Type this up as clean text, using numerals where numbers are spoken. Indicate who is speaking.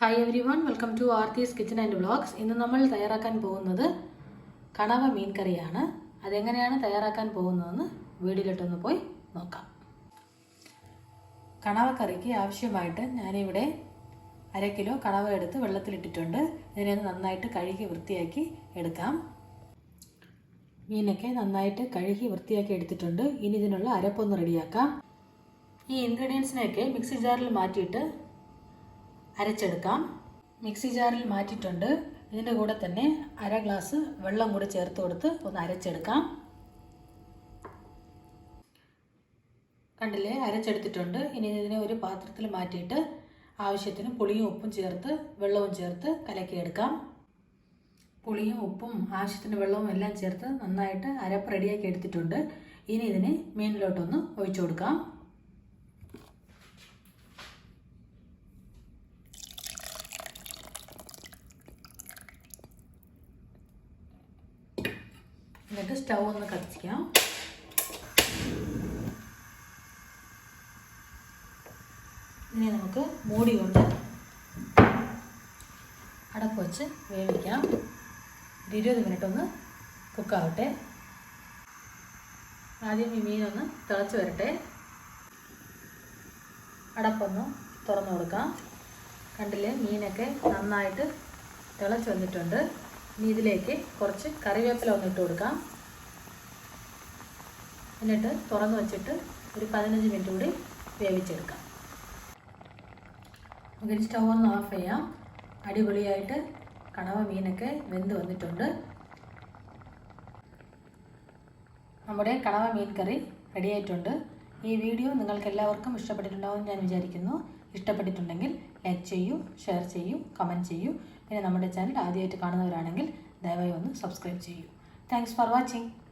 Speaker 1: Hi everyone, welcome to Aarthi's Kitchen and Vlogs. ഇന്ന് നമ്മൾ തയ്യാറാക്കാൻ പോകുന്നത് കണവ മീൻ കറിയാണ്. അതെങ്ങനെയാണ് തയ്യാറാക്കാൻ പോകുന്നതെന്ന് വീഡിയോയിലോട്ടൊന്ന് പോയി നോക്കാം. കണവ കറിക്ക് ആവശ്യമായിട്ട് ഞാനിവിടെ 1/2 കിലോ കണവ എടുത്ത് വെള്ളത്തിലിട്ടിട്ടുണ്ട്. ഇതിനെ നന്നായിട്ട് കഴുകി വൃത്തിയാക്കി എടുക്കാം. മീനൊക്കെ നന്നായിട്ട് കഴുകി വൃത്തിയാക്കി എടുത്തിട്ടുണ്ട്. ഇനി ഇതിനുള്ള അരപ്പൊന്ന് റെഡിയാക്കാം. ഈ ഇൻഗ്രീഡിയൻസിനെയൊക്കെ മിക്സി ജാറിൽ മാറ്റിയിട്ട് അരച്ചെടുക്കാം. മിക്സി ജാറിൽ മാറ്റിയിട്ടുണ്ട്. ഇതിൻ്റെ കൂടെ തന്നെ 1/2 ഗ്ലാസ് വെള്ളം കൂടി ചേർത്ത് കൊടുത്ത് ഒന്ന് അരച്ചെടുക്കാം. കണ്ടില്ലേ, അരച്ചെടുത്തിട്ടുണ്ട്. ഇനി ഇതിനെ ഒരു പാത്രത്തിൽ മാറ്റിയിട്ട് ആവശ്യത്തിന് പുളിയും ഉപ്പും ചേർത്ത് വെള്ളവും ചേർത്ത് കലക്കിയെടുക്കാം. പുളിയും ഉപ്പും ആവശ്യത്തിന് വെള്ളവും എല്ലാം ചേർത്ത് നന്നായിട്ട് അരപ്പ് റെഡിയാക്കി എടുത്തിട്ടുണ്ട്. ഇനി ഇതിനെ മീനിലോട്ടൊന്ന് ഒഴിച്ചു കൊടുക്കാം. എന്നിട്ട് സ്റ്റൗ ഒന്ന് കത്തിക്കാം. ഇനി നമുക്ക് മൂടി കൊണ്ട് അടപ്പ് വെച്ച് വേവിക്കാം. 20 മിനിറ്റ് ഒന്ന് കുക്കാവട്ടെ. ആദ്യം ഈ മീനൊന്ന് തിളച്ച് വരട്ടെ. അടപ്പൊന്ന് തുറന്നു കൊടുക്കാം. കണ്ടില്ലേ, മീനൊക്കെ നന്നായിട്ട് തിളച്ച് വന്നിട്ടുണ്ട്. ഇനി ഇതിലേക്ക് കുറച്ച് കറിവേപ്പില ഒന്ന് ഇട്ട് കൊടുക്കാം. എന്നിട്ട് തുറന്ന് വെച്ചിട്ട് ഒരു 15 മിനിറ്റ് കൂടി വേവിച്ചെടുക്കാം. നമുക്ക് സ്റ്റൗ ഒന്ന് ഓഫ് ചെയ്യാം. അടിപൊളിയായിട്ട് കണവ മീനൊക്കെ വെന്ത് വന്നിട്ടുണ്ട്. നമ്മുടെ കണവ മീൻ കറി റെഡി ആയിട്ടുണ്ട്. ഈ വീഡിയോ നിങ്ങൾക്ക് എല്ലാവർക്കും ഇഷ്ടപ്പെട്ടിട്ടുണ്ടാവും ഞാൻ വിചാരിക്കുന്നു. ഇഷ്ടപ്പെട്ടിട്ടുണ്ടെങ്കിൽ ലൈക്ക് ചെയ്യൂ, ഷെയർ ചെയ്യൂ, കമൻറ്റ് ചെയ്യൂ. പിന്നെ നമ്മുടെ ചാനൽ ആദ്യമായിട്ട് കാണുന്നവരാണെങ്കിൽ ദയവായി ഒന്ന് സബ്സ്ക്രൈബ് ചെയ്യൂ. Thanks for watching.